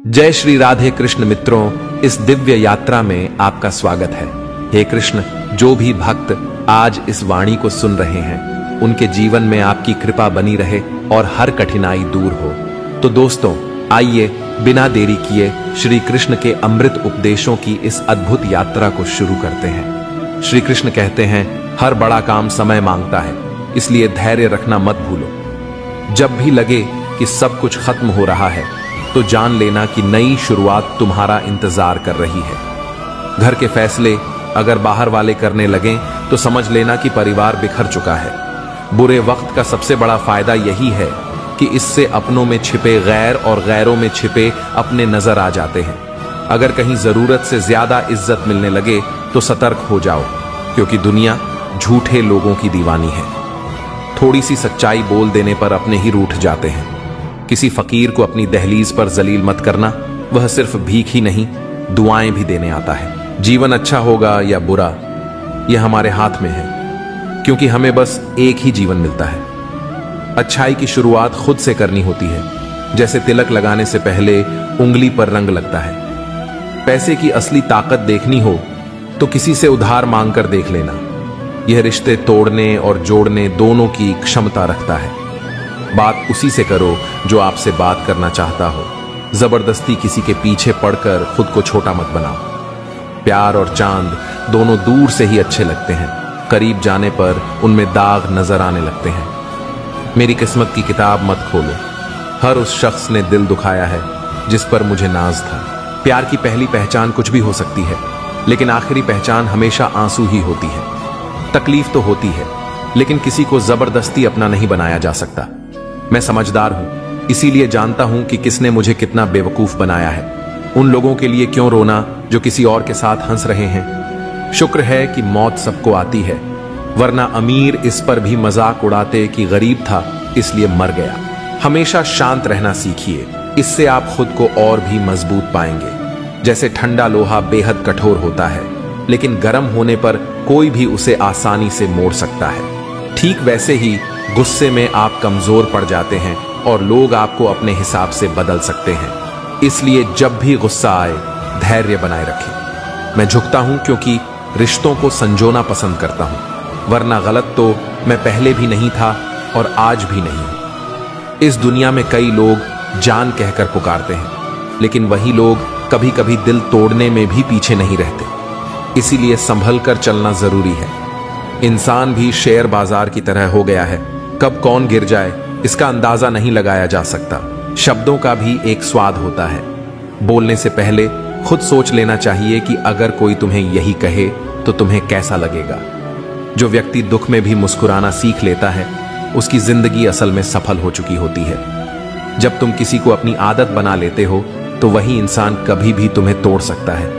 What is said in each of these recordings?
जय श्री राधे कृष्ण मित्रों, इस दिव्य यात्रा में आपका स्वागत है। हे कृष्ण, जो भी भक्त आज इस वाणी को सुन रहे हैं उनके जीवन में आपकी कृपा बनी रहे और हर कठिनाई दूर हो। तो दोस्तों, आइए बिना देरी किए श्री कृष्ण के अमृत उपदेशों की इस अद्भुत यात्रा को शुरू करते हैं। श्री कृष्ण कहते हैं, हर बड़ा काम समय मांगता है, इसलिए धैर्य रखना मत भूलो। जब भी लगे कि सब कुछ खत्म हो रहा है तो जान लेना कि नई शुरुआत तुम्हारा इंतजार कर रही है। घर के फैसले अगर बाहर वाले करने लगें तो समझ लेना कि परिवार बिखर चुका है। बुरे वक्त का सबसे बड़ा फायदा यही है कि इससे अपनों में छिपे गैर और गैरों में छिपे अपने नजर आ जाते हैं। अगर कहीं जरूरत से ज्यादा इज्जत मिलने लगे तो सतर्क हो जाओ, क्योंकि दुनिया झूठे लोगों की दीवानी है। थोड़ी सी सच्चाई बोल देने पर अपने ही रूठ जाते हैं। किसी फकीर को अपनी दहलीज पर जलील मत करना, वह सिर्फ भीख ही नहीं दुआएं भी देने आता है। जीवन अच्छा होगा या बुरा यह हमारे हाथ में है, क्योंकि हमें बस एक ही जीवन मिलता है। अच्छाई की शुरुआत खुद से करनी होती है, जैसे तिलक लगाने से पहले उंगली पर रंग लगता है। पैसे की असली ताकत देखनी हो तो किसी से उधार मांगकर देख लेना। यह रिश्ते तोड़ने और जोड़ने दोनों की क्षमता रखता है। बात उसी से करो जो आपसे बात करना चाहता हो। जबरदस्ती किसी के पीछे पड़कर खुद को छोटा मत बनाओ। प्यार और चांद दोनों दूर से ही अच्छे लगते हैं, करीब जाने पर उनमें दाग नजर आने लगते हैं। मेरी किस्मत की किताब मत खोलो। हर उस शख्स ने दिल दुखाया है जिस पर मुझे नाज था। प्यार की पहली पहचान कुछ भी हो सकती है, लेकिन आखिरी पहचान हमेशा आंसू ही होती है। तकलीफ तो होती है, लेकिन किसी को जबरदस्ती अपना नहीं बनाया जा सकता। मैं समझदार हूं, इसीलिए जानता हूं कि किसने मुझे कितना बेवकूफ बनाया है। उन लोगों के लिए क्यों रोना जो किसी और के साथ हंस रहे हैं। शुक्र है कि मौत सबको आती है, वरना अमीर इस पर भी मजाक उड़ाते कि गरीब था इसलिए मर गया। हमेशा शांत रहना सीखिए, इससे आप खुद को और भी मजबूत पाएंगे। जैसे ठंडा लोहा बेहद कठोर होता है, लेकिन गर्म होने पर कोई भी उसे आसानी से मोड़ सकता है। ठीक वैसे ही गुस्से में आप कमजोर पड़ जाते हैं और लोग आपको अपने हिसाब से बदल सकते हैं। इसलिए जब भी गुस्सा आए धैर्य बनाए रखें। मैं झुकता हूं क्योंकि रिश्तों को संजोना पसंद करता हूं, वरना गलत तो मैं पहले भी नहीं था और आज भी नहीं हूं। इस दुनिया में कई लोग जान कहकर पुकारते हैं, लेकिन वही लोग कभी कभी दिल तोड़ने में भी पीछे नहीं रहते। इसीलिए संभल कर चलना जरूरी है। इंसान भी शेयर बाजार की तरह हो गया है, कब कौन गिर जाए इसका अंदाजा नहीं लगाया जा सकता। शब्दों का भी एक स्वाद होता है। बोलने से पहले खुद सोच लेना चाहिए कि अगर कोई तुम्हें यही कहे तो तुम्हें कैसा लगेगा। जो व्यक्ति दुख में भी मुस्कुराना सीख लेता है उसकी जिंदगी असल में सफल हो चुकी होती है। जब तुम किसी को अपनी आदत बना लेते हो तो वही इंसान कभी भी तुम्हें तोड़ सकता है।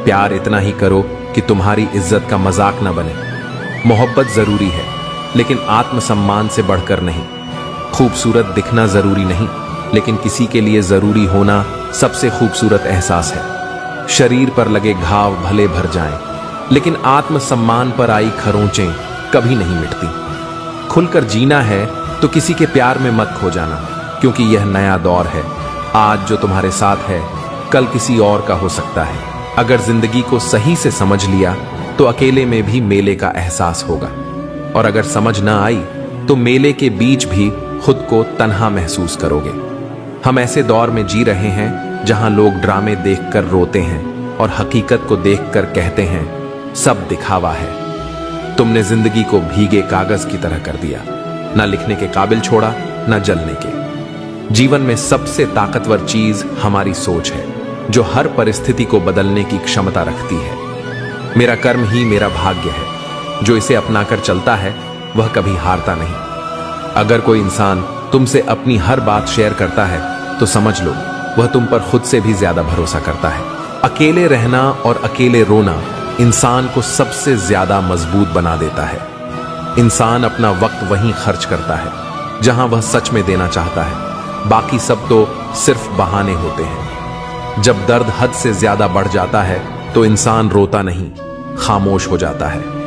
प्यार इतना ही करो कि तुम्हारी इज्जत का मजाक न बने। मोहब्बत जरूरी है, लेकिन आत्मसम्मान से बढ़कर नहीं। खूबसूरत दिखना जरूरी नहीं, लेकिन किसी के लिए जरूरी होना सबसे खूबसूरत एहसास है। शरीर पर लगे घाव भले भर जाएं, लेकिन आत्मसम्मान पर आई खरोंचें कभी नहीं मिटती। खुलकर जीना है तो किसी के प्यार में मत खो जाना, क्योंकि यह नया दौर है। आज जो तुम्हारे साथ है कल किसी और का हो सकता है। अगर जिंदगी को सही से समझ लिया तो अकेले में भी मेले का एहसास होगा, और अगर समझ ना आई तो मेले के बीच भी खुद को तन्हा महसूस करोगे। हम ऐसे दौर में जी रहे हैं जहां लोग ड्रामे देखकर रोते हैं और हकीकत को देखकर कहते हैं सब दिखावा है। तुमने जिंदगी को भीगे कागज की तरह कर दिया, ना लिखने के काबिल छोड़ा ना जलने के। जीवन में सबसे ताकतवर चीज हमारी सोच है, जो हर परिस्थिति को बदलने की क्षमता रखती है। मेरा कर्म ही मेरा भाग्य है, जो इसे अपनाकर चलता है वह कभी हारता नहीं। अगर कोई इंसान तुमसे अपनी हर बात शेयर करता है तो समझ लो वह तुम पर खुद से भी ज्यादा भरोसा करता है। अकेले रहना और अकेले रोना इंसान को सबसे ज्यादा मजबूत बना देता है। इंसान अपना वक्त वहीं खर्च करता है जहां वह सच में देना चाहता है, बाकी सब तो सिर्फ बहाने होते हैं। जब दर्द हद से ज्यादा बढ़ जाता है तो इंसान रोता नहीं, खामोश हो जाता है।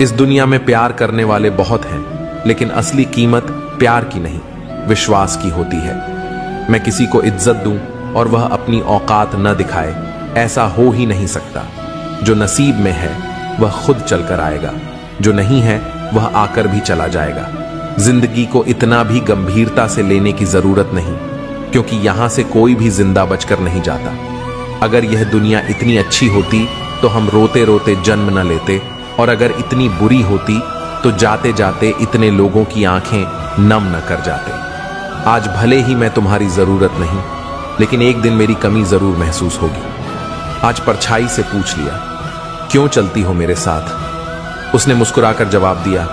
इस दुनिया में प्यार करने वाले बहुत हैं, लेकिन असली कीमत प्यार की नहीं, विश्वास की होती है। मैं किसी को इज्जत दूं और वह अपनी औकात न दिखाए, ऐसा हो ही नहीं सकता। जो नसीब में है वह खुद चलकर आएगा, जो नहीं है वह आकर भी चला जाएगा। जिंदगी को इतना भी गंभीरता से लेने की जरूरत नहीं, क्योंकि यहां से कोई भी जिंदा बचकर नहीं जाता। अगर यह दुनिया इतनी अच्छी होती तो हम रोते रोते जन्म न लेते, और अगर इतनी बुरी होती तो जाते जाते इतने लोगों की आंखें नम न कर जाते। आज भले ही मैं तुम्हारी जरूरत नहीं, लेकिन एक दिन मेरी कमी जरूर महसूस होगी। आज परछाई से पूछ लिया, क्यों चलती हो मेरे साथ? उसने मुस्कुराकर जवाब दिया,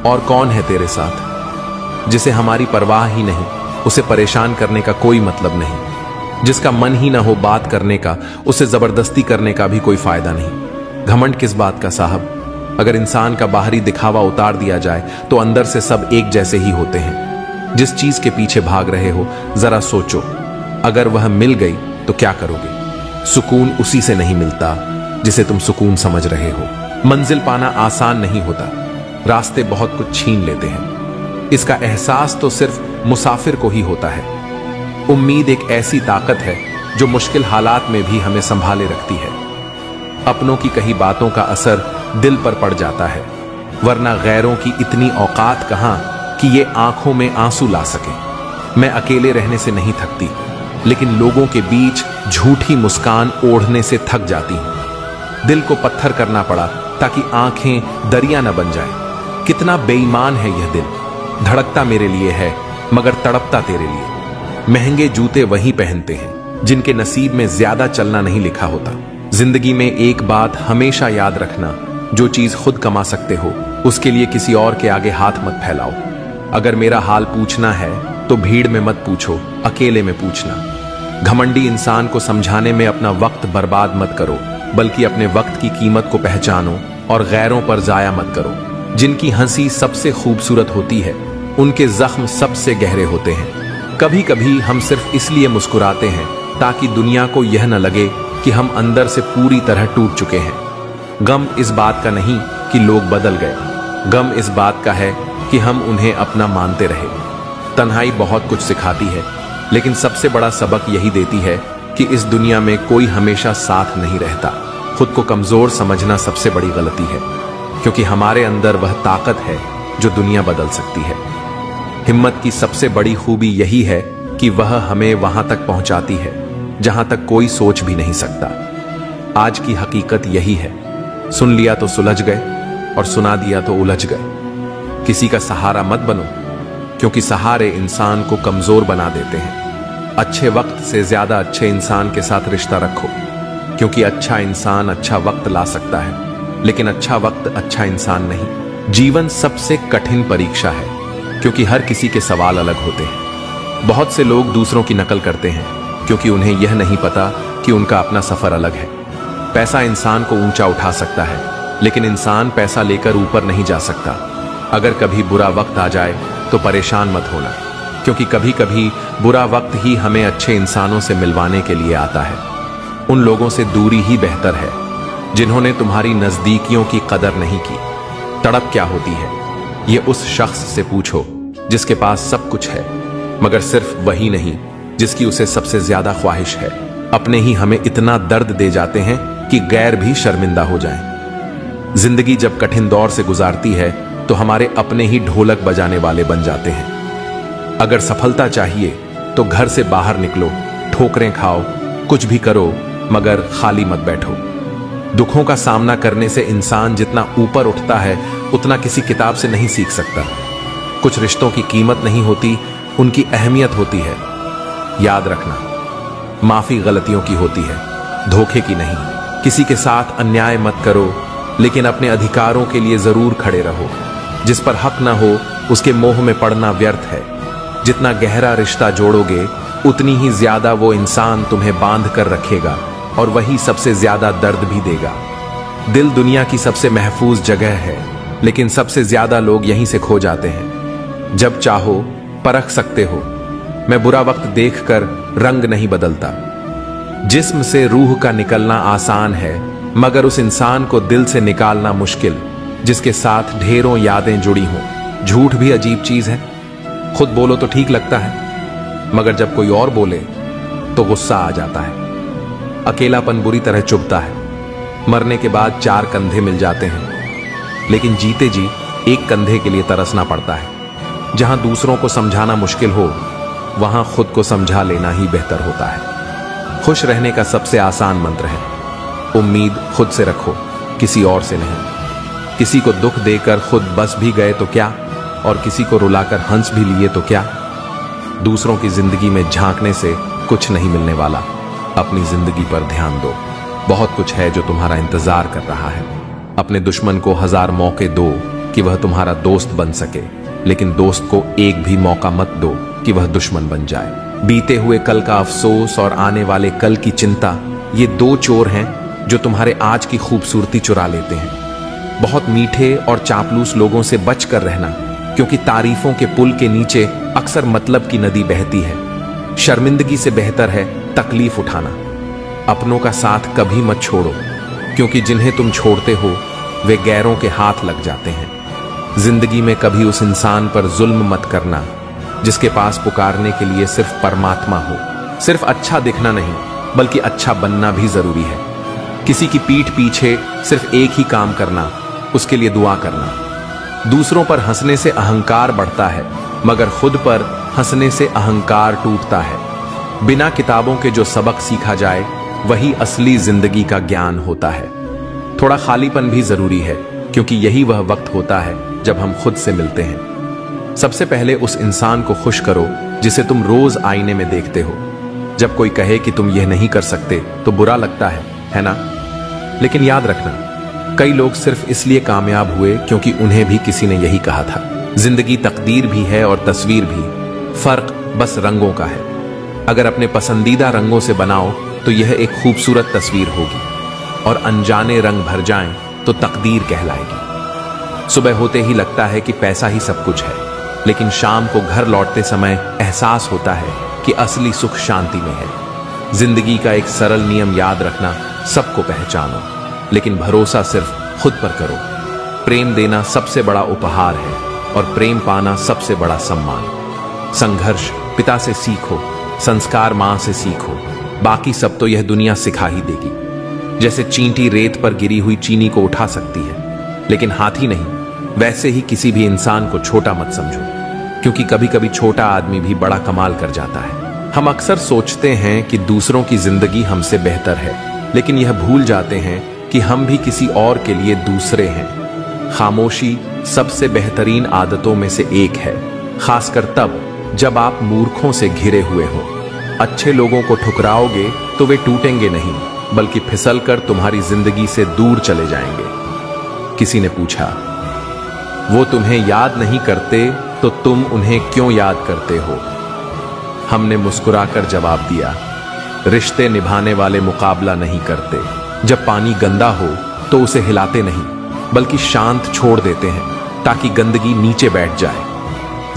और कौन है तेरे साथ? जिसे हमारी परवाह ही नहीं, उसे परेशान करने का कोई मतलब नहीं। जिसका मन ही ना हो बात करने का, उसे जबरदस्ती करने का भी कोई फायदा नहीं। घमंड किस बात का साहब? अगर इंसान का बाहरी दिखावा उतार दिया जाए तो अंदर से सब एक जैसे ही होते हैं। जिस चीज के पीछे भाग रहे हो जरा सोचो, अगर वह मिल गई तो क्या करोगे? सुकून उसी से नहीं मिलता जिसे तुम सुकून समझ रहे हो। मंजिल पाना आसान नहीं होता, रास्ते बहुत कुछ छीन लेते हैं। इसका एहसास तो सिर्फ मुसाफिर को ही होता है। उम्मीद एक ऐसी ताकत है जो मुश्किल हालात में भी हमें संभाले रखती है। अपनों की कही बातों का असर दिल पर पड़ जाता है, वरना गैरों की इतनी औकात कहां कि ये आंखों में आंसू ला सके। मैं अकेले रहने से नहीं थकती, लेकिन लोगों के बीच झूठी मुस्कान ओढ़ने से थक जाती हूं। दिल को पत्थर करना पड़ा ताकि आंखें दरिया न बन जाए। कितना बेईमान है यह दिल, धड़कता मेरे लिए है मगर तड़पता तेरे लिए। महंगे जूते वही पहनते हैं जिनके नसीब में ज्यादा चलना नहीं लिखा होता। जिंदगी में एक बात हमेशा याद रखना, जो चीज खुद कमा सकते हो उसके लिए किसी और के आगे हाथ मत फैलाओ। अगर मेरा हाल पूछना है तो भीड़ में मत पूछो, अकेले में पूछना। घमंडी इंसान को समझाने में अपना वक्त बर्बाद मत करो, बल्कि अपने वक्त की कीमत को पहचानो और गैरों पर जाया मत करो। जिनकी हंसी सबसे खूबसूरत होती है, उनके जख्म सबसे गहरे होते हैं। कभी कभी हम सिर्फ इसलिए मुस्कुराते हैं ताकि दुनिया को यह न लगे कि हम अंदर से पूरी तरह टूट चुके हैं। गम इस बात का नहीं कि लोग बदल गए, गम इस बात का है कि हम उन्हें अपना मानते रहे। तन्हाई बहुत कुछ सिखाती है, लेकिन सबसे बड़ा सबक यही देती है कि इस दुनिया में कोई हमेशा साथ नहीं रहता। खुद को कमजोर समझना सबसे बड़ी गलती है, क्योंकि हमारे अंदर वह ताकत है जो दुनिया बदल सकती है। हिम्मत की सबसे बड़ी खूबी यही है कि वह हमें वहां तक पहुंचाती है जहां तक कोई सोच भी नहीं सकता। आज की हकीकत यही है, सुन लिया तो सुलझ गए और सुना दिया तो उलझ गए। किसी का सहारा मत बनो, क्योंकि सहारे इंसान को कमजोर बना देते हैं। अच्छे वक्त से ज्यादा अच्छे इंसान के साथ रिश्ता रखो, क्योंकि अच्छा इंसान अच्छा वक्त ला सकता है, लेकिन अच्छा वक्त अच्छा इंसान नहीं। जीवन सबसे कठिन परीक्षा है, क्योंकि हर किसी के सवाल अलग होते हैं। बहुत से लोग दूसरों की नकल करते हैं, क्योंकि उन्हें यह नहीं पता कि उनका अपना सफर अलग है। पैसा इंसान को ऊंचा उठा सकता है, लेकिन इंसान पैसा लेकर ऊपर नहीं जा सकता। अगर कभी बुरा वक्त आ जाए तो परेशान मत होना, क्योंकि कभी कभी बुरा वक्त ही हमें अच्छे इंसानों से मिलवाने के लिए आता है। उन लोगों से दूरी ही बेहतर है जिन्होंने तुम्हारी नजदीकियों की कदर नहीं की। तड़प क्या होती है, ये उस शख्स से पूछो जिसके पास सब कुछ है, मगर सिर्फ वही नहीं जिसकी उसे सबसे ज्यादा ख्वाहिश है। अपने ही हमें इतना दर्द दे जाते हैं कि गैर भी शर्मिंदा हो जाएं। जिंदगी जब कठिन दौर से गुजारती है तो हमारे अपने ही ढोलक बजाने वाले बन जाते हैं। अगर सफलता चाहिए तो घर से बाहर निकलो, ठोकरें खाओ, कुछ भी करो, मगर खाली मत बैठो। दुखों का सामना करने से इंसान जितना ऊपर उठता है उतना किसी किताब से नहीं सीख सकता। कुछ रिश्तों की कीमत नहीं होती, उनकी अहमियत होती है। याद रखना, माफी गलतियों की होती है, धोखे की नहीं। किसी के साथ अन्याय मत करो, लेकिन अपने अधिकारों के लिए जरूर खड़े रहो। जिस पर हक ना हो उसके मोह में पड़ना व्यर्थ है। जितना गहरा रिश्ता जोड़ोगे उतनी ही ज्यादा वो इंसान तुम्हें बांध कर रखेगा, और वही सबसे ज्यादा दर्द भी देगा। दिल दुनिया की सबसे महफूज जगह है, लेकिन सबसे ज्यादा लोग यहीं से खो जाते हैं। जब चाहो परख सकते हो। मैं बुरा वक्त देखकर रंग नहीं बदलता। जिस्म से रूह का निकलना आसान है, मगर उस इंसान को दिल से निकालना मुश्किल जिसके साथ ढेरों यादें जुड़ी हों। झूठ भी अजीब चीज है। खुद बोलो तो ठीक लगता है, मगर जब कोई और बोले तो गुस्सा आ जाता है। अकेलापन बुरी तरह चुभता है। मरने के बाद 4 कंधे मिल जाते हैं, लेकिन जीते जी एक कंधे के लिए तरसना पड़ता है। जहां दूसरों को समझाना मुश्किल हो, वहां खुद को समझा लेना ही बेहतर होता है। खुश रहने का सबसे आसान मंत्र है, उम्मीद खुद से रखो, किसी और से नहीं। किसी को दुख देकर खुद बस भी गए तो क्या, और किसी को रुलाकर हंस भी लिए तो क्या। दूसरों की जिंदगी में झांकने से कुछ नहीं मिलने वाला। अपनी जिंदगी पर ध्यान दो। बहुत कुछ है जो तुम्हारा इंतजार कर रहा है। अपने दुश्मन को 1000 मौके दो कि वह तुम्हारा दोस्त बन सके, लेकिन दोस्त को एक भी मौका मत दो कि वह दुश्मन बन जाए। बीते हुए कल का अफसोस और आने वाले कल की चिंता, ये 2 चोर हैं जो तुम्हारे आज की खूबसूरती चुरा लेते हैं। बहुत मीठे और चापलूस लोगों से बच कर रहना, क्योंकि तारीफों के पुल के नीचे अक्सर मतलब की नदी बहती है। शर्मिंदगी से बेहतर है तकलीफ उठाना। अपनों का साथ कभी मत छोड़ो, क्योंकि जिन्हें तुम छोड़ते हो वे गैरों के हाथ लग जाते हैं। जिंदगी में कभी उस इंसान पर जुल्म मत करना जिसके पास पुकारने के लिए सिर्फ परमात्मा हो। सिर्फ अच्छा दिखना नहीं, बल्कि अच्छा बनना भी जरूरी है। किसी की पीठ पीछे सिर्फ एक ही काम करना, उसके लिए दुआ करना। दूसरों पर हंसने से अहंकार बढ़ता है, मगर खुद पर हंसने से अहंकार टूटता है। बिना किताबों के जो सबक सीखा जाए वही असली जिंदगी का ज्ञान होता है। थोड़ा खालीपन भी जरूरी है, क्योंकि यही वह वक्त होता है जब हम खुद से मिलते हैं। सबसे पहले उस इंसान को खुश करो जिसे तुम रोज आईने में देखते हो। जब कोई कहे कि तुम यह नहीं कर सकते तो बुरा लगता है ना? लेकिन याद रखना, कई लोग सिर्फ इसलिए कामयाब हुए क्योंकि उन्हें भी किसी ने यही कहा था। जिंदगी तकदीर भी है और तस्वीर भी, फर्क बस रंगों का है। अगर अपने पसंदीदा रंगों से बनाओ तो यह एक खूबसूरत तस्वीर होगी, और अनजाने रंग भर जाएं तो तकदीर कहलाएगी। सुबह होते ही लगता है कि पैसा ही सब कुछ है, लेकिन शाम को घर लौटते समय एहसास होता है कि असली सुख शांति में है। जिंदगी का एक सरल नियम याद रखना, सबको पहचानो, लेकिन भरोसा सिर्फ खुद पर करो। प्रेम देना सबसे बड़ा उपहार है, और प्रेम पाना सबसे बड़ा सम्मान। संघर्ष पिता से सीखो, संस्कार मां से सीखो, बाकी सब तो यह दुनिया सिखा ही देगी। जैसे चींटी रेत पर गिरी हुई चीनी को उठा सकती है, लेकिन हाथी नहीं, वैसे ही किसी भी इंसान को छोटा मत समझो, क्योंकि कभी कभी छोटा आदमी भी बड़ा कमाल कर जाता है। हम अक्सर सोचते हैं कि दूसरों की जिंदगी हमसे बेहतर है, लेकिन यह भूल जाते हैं कि हम भी किसी और के लिए दूसरे हैं। खामोशी सबसे बेहतरीन आदतों में से एक है, खासकर तब जब आप मूर्खों से घिरे हुए हो। अच्छे लोगों को ठुकराओगे तो वे टूटेंगे नहीं, बल्कि फिसलकर तुम्हारी जिंदगी से दूर चले जाएंगे। किसी ने पूछा, वो तुम्हें याद नहीं करते तो तुम उन्हें क्यों याद करते हो? हमने मुस्कुराकर जवाब दिया, रिश्ते निभाने वाले मुकाबला नहीं करते। जब पानी गंदा हो तो उसे हिलाते नहीं, बल्कि शांत छोड़ देते हैं ताकि गंदगी नीचे बैठ जाए।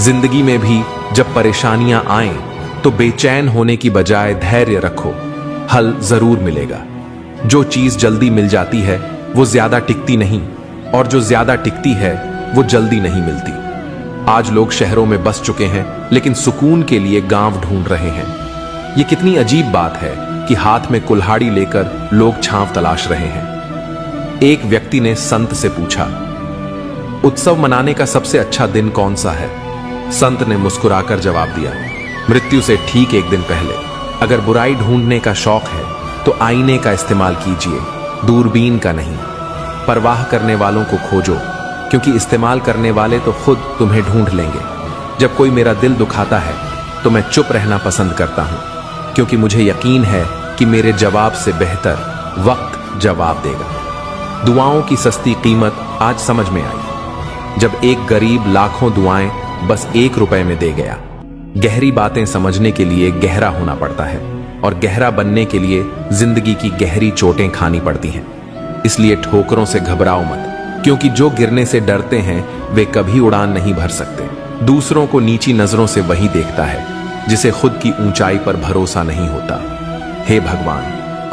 जिंदगी में भी जब परेशानियां आएं तो बेचैन होने की बजाय धैर्य रखो, हल जरूर मिलेगा। जो चीज जल्दी मिल जाती है वो ज्यादा टिकती नहीं, और जो ज्यादा टिकती है वो जल्दी नहीं मिलती। आज लोग शहरों में बस चुके हैं, लेकिन सुकून के लिए गांव ढूंढ रहे हैं। ये कितनी अजीब बात है कि हाथ में कुल्हाड़ी लेकर लोग छांव तलाश रहे हैं। एक व्यक्ति ने संत से पूछा, उत्सव मनाने का सबसे अच्छा दिन कौन सा है? संत ने मुस्कुराकर जवाब दिया, मृत्यु से ठीक एक दिन पहले। अगर बुराई ढूंढने का शौक है तो आईने का इस्तेमाल कीजिए, दूरबीन का नहीं। परवाह करने वालों को खोजो, क्योंकि इस्तेमाल करने वाले तो खुद तुम्हें ढूंढ लेंगे। जब कोई मेरा दिल दुखाता है तो मैं चुप रहना पसंद करता हूं, क्योंकि मुझे यकीन है कि मेरे जवाब से बेहतर वक्त जवाब देगा। दुआओं की सस्ती कीमत आज समझ में आई, जब एक गरीब लाखों दुआएं बस 1 रुपए में दे गया। गहरी बातें समझने के लिए गहरा होना पड़ता है, और गहरा बनने के लिए जिंदगी की गहरी चोटें खानी पड़ती हैं। इसलिए ठोकरों से घबराओ मत, क्योंकि जो गिरने से डरते हैं वे कभी उड़ान नहीं भर सकते। दूसरों को नीची नजरों से वही देखता है जिसे खुद की ऊंचाई पर भरोसा नहीं होता। हे भगवान,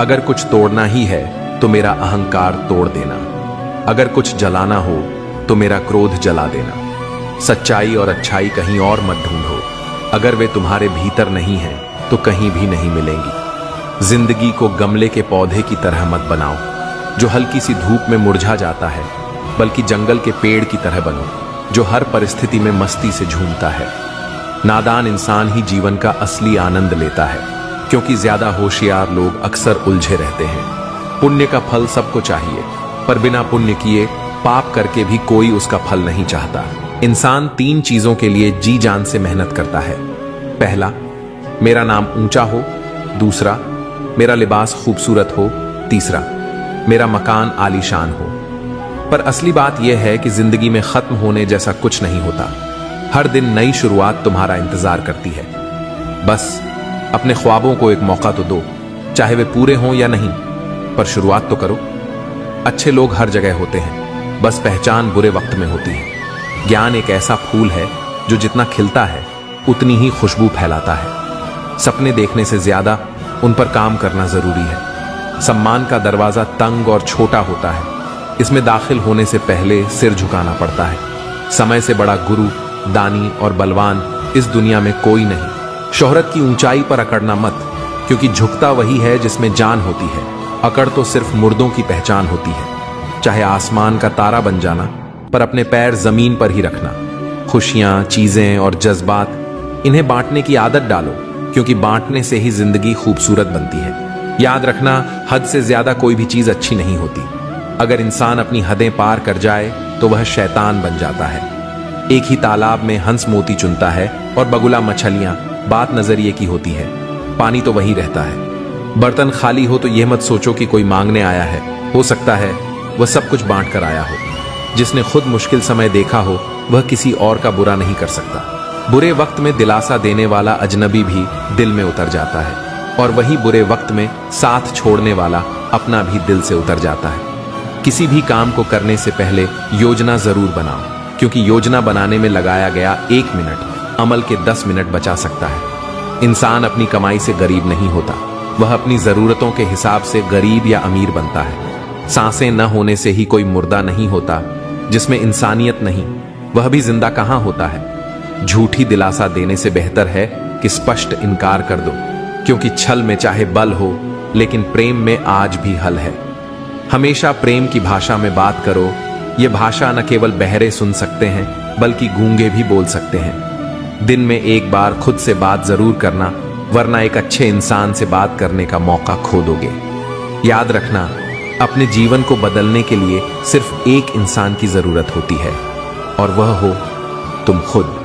अगर कुछ तोड़ना ही है तो मेरा अहंकार तोड़ देना। अगर कुछ जलाना हो तो मेरा क्रोध जला देना। सच्चाई और अच्छाई कहीं और मत ढूंढो, अगर वे तुम्हारे भीतर नहीं हैं तो कहीं भी नहीं मिलेंगी। जिंदगी को गमले के पौधे की तरह मत बनाओ जो हल्की सी धूप में मुरझा जाता है, बल्कि जंगल के पेड़ की तरह बनो जो हर परिस्थिति में मस्ती से झूमता है। नादान इंसान ही जीवन का असली आनंद लेता है, क्योंकि ज्यादा होशियार लोग अक्सर उलझे रहते हैं। पुण्य का फल सबको चाहिए, पर बिना पुण्य किए पाप करके भी कोई उसका फल नहीं चाहता। इंसान 3 चीजों के लिए जी जान से मेहनत करता है। पहला, मेरा नाम ऊंचा हो। दूसरा, मेरा लिबास खूबसूरत हो। तीसरा, मेरा मकान आलीशान हो। पर असली बात यह है कि जिंदगी में खत्म होने जैसा कुछ नहीं होता। हर दिन नई शुरुआत तुम्हारा इंतजार करती है। बस अपने ख्वाबों को एक मौका तो दो, चाहे वे पूरे हों या नहीं, पर शुरुआत तो करो। अच्छे लोग हर जगह होते हैं, बस पहचान बुरे वक्त में होती है। ज्ञान एक ऐसा फूल है जो जितना खिलता है उतनी ही खुशबू फैलाता है। सपने देखने से ज्यादा उन पर काम करना जरूरी है। सम्मान का दरवाजा तंग और छोटा होता है, इसमें दाखिल होने से पहले सिर झुकाना पड़ता है। समय से बड़ा गुरु, दानी और बलवान इस दुनिया में कोई नहीं। शोहरत की ऊंचाई पर अकड़ना मत, क्योंकि झुकता वही है जिसमें जान होती है। अकड़ तो सिर्फ मुर्दों की पहचान होती है। चाहे आसमान का तारा बन जाना, पर अपने पैर जमीन पर ही रखना। खुशियां, चीजें और जज्बात, इन्हें बांटने की आदत डालो, क्योंकि बांटने से ही जिंदगी खूबसूरत बनती है। याद रखना, हद से ज्यादा कोई भी चीज अच्छी नहीं होती। अगर इंसान अपनी हदें पार कर जाए तो वह शैतान बन जाता है। एक ही तालाब में हंस मोती चुनता है और बगुला मछलियां, बात नजरिए की होती है। पानी तो वही रहता है। बर्तन खाली हो तो यह मत सोचो कि कोई मांगने आया है। हो सकता है वह सब कुछ बांट कर आया हो। जिसने खुद मुश्किल समय देखा हो वह किसी और का बुरा नहीं कर सकता। बुरे वक्त में दिलासा देने वाला अजनबी भी दिल में उतर जाता है, और वही बुरे वक्त में साथ छोड़ने वाला अपना भी दिल से उतर जाता है। किसी भी काम को करने से पहले योजना जरूर बनाओ, क्योंकि योजना बनाने में लगाया गया 1 मिनट अमल के 10 मिनट बचा सकता है। इंसान अपनी कमाई से गरीब नहीं होता, वह अपनी जरूरतों के हिसाब से गरीब या अमीर बनता है। सांसें न होने से ही कोई मुर्दा नहीं होता। जिसमें इंसानियत नहीं, वह भी जिंदा कहां होता है। झूठी दिलासा देने से बेहतर है कि स्पष्ट इनकार कर दो, क्योंकि छल में चाहे बल हो, लेकिन प्रेम में आज भी हल है। हमेशा प्रेम की भाषा में बात करो। यह भाषा न केवल बहरे सुन सकते हैं, बल्कि गूंगे भी बोल सकते हैं। दिन में एक बार खुद से बात जरूर करना, वरना एक अच्छे इंसान से बात करने का मौका खो दोगे। याद रखना, अपने जीवन को बदलने के लिए सिर्फ एक इंसान की जरूरत होती है, और वह हो तुम खुद।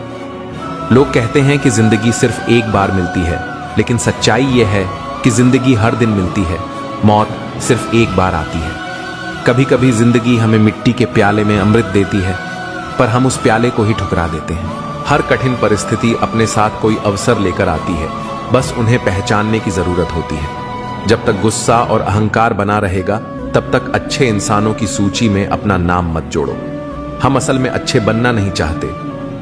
लोग कहते हैं कि जिंदगी सिर्फ एक बार मिलती है, लेकिन सच्चाई यह है कि जिंदगी हर दिन मिलती है। मौत सिर्फ एक बार आती है। कभी कभी जिंदगी हमें मिट्टी के प्याले में अमृत देती है, पर हम उस प्याले को ही ठुकरा देते हैं। हर कठिन परिस्थिति अपने साथ कोई अवसर लेकर आती है, बस उन्हें पहचानने की जरूरत होती है। जब तक गुस्सा और अहंकार बना रहेगा, तब तक अच्छे इंसानों की सूची में अपना नाम मत जोड़ो। हम असल में अच्छे बनना नहीं चाहते,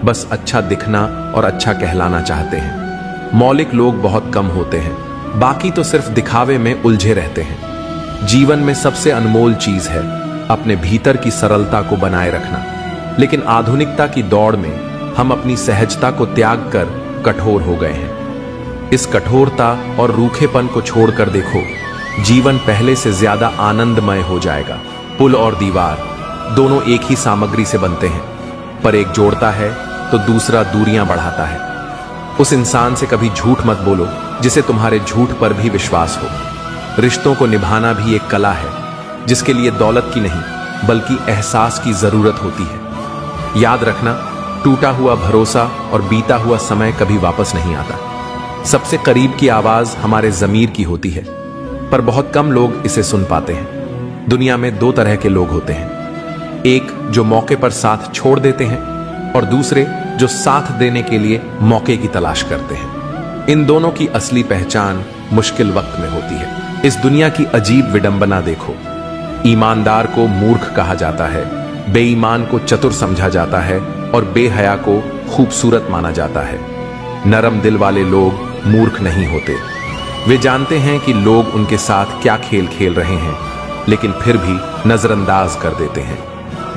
बस अच्छा दिखना और अच्छा कहलाना चाहते हैं। मौलिक लोग बहुत कम होते हैं, बाकी तो सिर्फ दिखावे में उलझे रहते हैं। जीवन में सबसे अनमोल चीज है अपने भीतर की सरलता को बनाए रखना। लेकिन आधुनिकता की दौड़ में हम अपनी सहजता को त्याग कर कठोर हो गए हैं। इस कठोरता और रूखेपन को छोड़कर देखो, जीवन पहले से ज्यादा आनंदमय हो जाएगा। पुल और दीवार दोनों एक ही सामग्री से बनते हैं, पर एक जोड़ता है तो दूसरा दूरियां बढ़ाता है। उस इंसान से कभी झूठ मत बोलो जिसे तुम्हारे झूठ पर भी विश्वास हो। रिश्तों को निभाना भी एक कला है, जिसके लिए दौलत की नहीं बल्कि एहसास की जरूरत होती है। याद रखना, टूटा हुआ भरोसा और बीता हुआ समय कभी वापस नहीं आता। सबसे करीब की आवाज हमारे जमीर की होती है, पर बहुत कम लोग इसे सुन पाते हैं। दुनिया में 2 तरह के लोग होते हैं, एक जो मौके पर साथ छोड़ देते हैं, और दूसरे जो साथ देने के लिए मौके की तलाश करते हैं। इन दोनों की असली पहचान मुश्किल वक्त में होती है। इस दुनिया की अजीब विडंबना देखो। ईमानदार को मूर्ख कहा जाता है, बेईमान को चतुर समझा जाता है, और बेहया को खूबसूरत माना जाता है। नरम दिल वाले लोग मूर्ख नहीं होते। वे जानते हैं कि लोग उनके साथ क्या खेल खेल रहे हैं, लेकिन फिर भी नजरअंदाज कर देते हैं।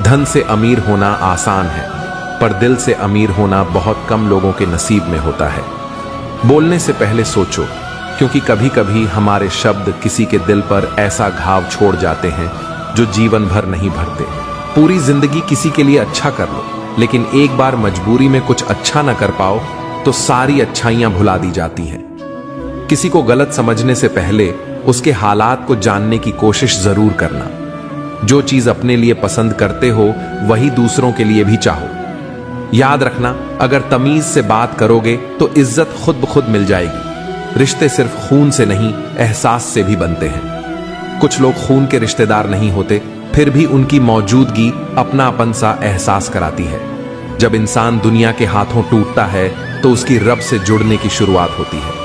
धन से अमीर होना आसान है, पर दिल से अमीर होना बहुत कम लोगों के नसीब में होता है। बोलने से पहले सोचो, क्योंकि कभी कभी हमारे शब्द किसी के दिल पर ऐसा घाव छोड़ जाते हैं जो जीवन भर नहीं भरते। पूरी जिंदगी किसी के लिए अच्छा कर लो, लेकिन एक बार मजबूरी में कुछ अच्छा न कर पाओ तो सारी अच्छाइयां भुला दी जाती हैं। किसी को गलत समझने से पहले उसके हालात को जानने की कोशिश जरूर करना। जो चीज अपने लिए पसंद करते हो वही दूसरों के लिए भी चाहो। याद रखना, अगर तमीज से बात करोगे तो इज्जत खुद ब खुद मिल जाएगी। रिश्ते सिर्फ खून से नहीं, एहसास से भी बनते हैं। कुछ लोग खून के रिश्तेदार नहीं होते, फिर भी उनकी मौजूदगी अपनापन सा एहसास कराती है। जब इंसान दुनिया के हाथों टूटता है तो उसकी रब से जुड़ने की शुरुआत होती है।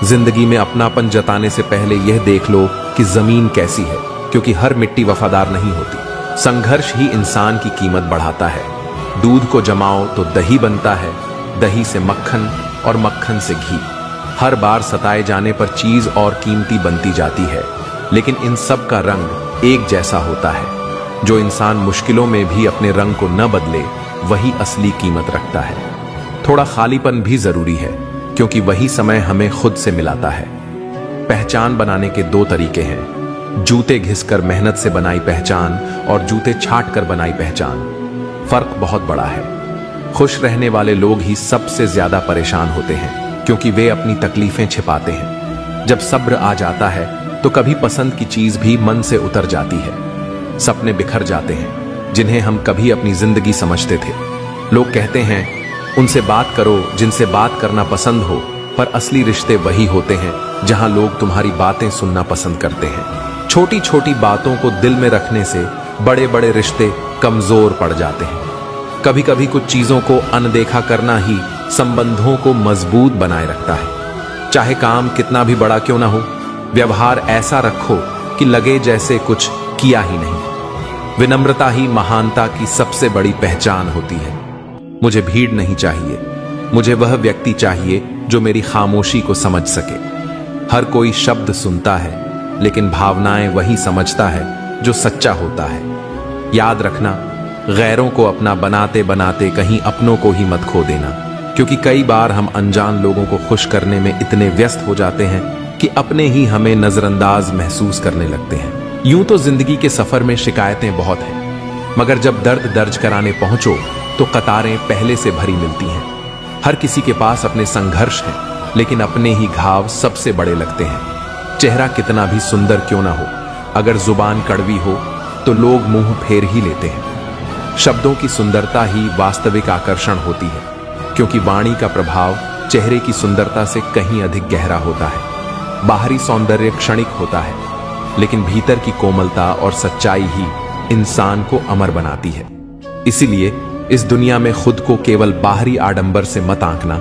जिंदगी में अपनापन जताने से पहले यह देख लो कि जमीन कैसी है, क्योंकि हर मिट्टी वफादार नहीं होती। संघर्ष ही इंसान की कीमत बढ़ाता है। दूध को जमाओ तो दही बनता है, दही से मक्खन और मक्खन से घी। हर बार सताए जाने पर चीज और कीमती बनती जाती है, लेकिन इन सब का रंग एक जैसा होता है। जो इंसान मुश्किलों में भी अपने रंग को न बदले वही असली कीमत रखता है। थोड़ा खालीपन भी जरूरी है, क्योंकि वही समय हमें खुद से मिलाता है। पहचान बनाने के दो तरीके हैं, जूते घिसकर मेहनत से बनाई पहचान और जूते छाट कर बनाई पहचान। फर्क बहुत बड़ा है। खुश रहने वाले लोग ही सबसे ज्यादा परेशान होते हैं, क्योंकि वे अपनी तकलीफें छिपाते हैं। जब सब्र आ जाता है तो कभी पसंद की चीज भी मन से उतर जाती है। सपने बिखर जाते हैं जिन्हें हम कभी अपनी जिंदगी समझते थे। लोग कहते हैं उनसे बात करो जिनसे बात करना पसंद हो, पर असली रिश्ते वही होते हैं जहां लोग तुम्हारी बातें सुनना पसंद करते हैं। छोटी छोटी बातों को दिल में रखने से बड़े बड़े रिश्ते कमजोर पड़ जाते हैं। कभी कभी कुछ चीजों को अनदेखा करना ही संबंधों को मजबूत बनाए रखता है। चाहे काम कितना भी बड़ा क्यों ना हो, व्यवहार ऐसा रखो कि लगे जैसे कुछ किया ही नहीं। विनम्रता ही महानता की सबसे बड़ी पहचान होती है। मुझे भीड़ नहीं चाहिए, मुझे वह व्यक्ति चाहिए जो मेरी खामोशी को समझ सके। हर कोई शब्द सुनता है, लेकिन भावनाएं वही समझता है जो सच्चा होता है। याद रखना, गैरों को अपना बनाते बनाते कहीं अपनों को ही मत खो देना, क्योंकि कई बार हम अनजान लोगों को खुश करने में इतने व्यस्त हो जाते हैं कि अपने ही हमें नजरअंदाज महसूस करने लगते हैं। यूं तो जिंदगी के सफर में शिकायतें बहुत हैं, मगर जब दर्द दर्ज कराने पहुंचो तो कतारें पहले से भरी मिलती हैं। हर किसी के पास अपने संघर्ष हैं, लेकिन अपने ही घाव सबसे बड़े लगते हैं। चेहरा कितना भी सुंदर क्यों ना हो, अगर जुबान कड़वी हो तो लोग मुंह फेर ही लेते हैं। शब्दों की सुंदरता ही वास्तविक आकर्षण होती है, क्योंकि वाणी का प्रभाव चेहरे की सुंदरता से कहीं अधिक गहरा होता है। बाहरी सौंदर्य क्षणिक होता है, लेकिन भीतर की कोमलता और सच्चाई ही इंसान को अमर बनाती है। इसीलिए इस दुनिया में खुद को केवल बाहरी आडंबर से मत आंकना,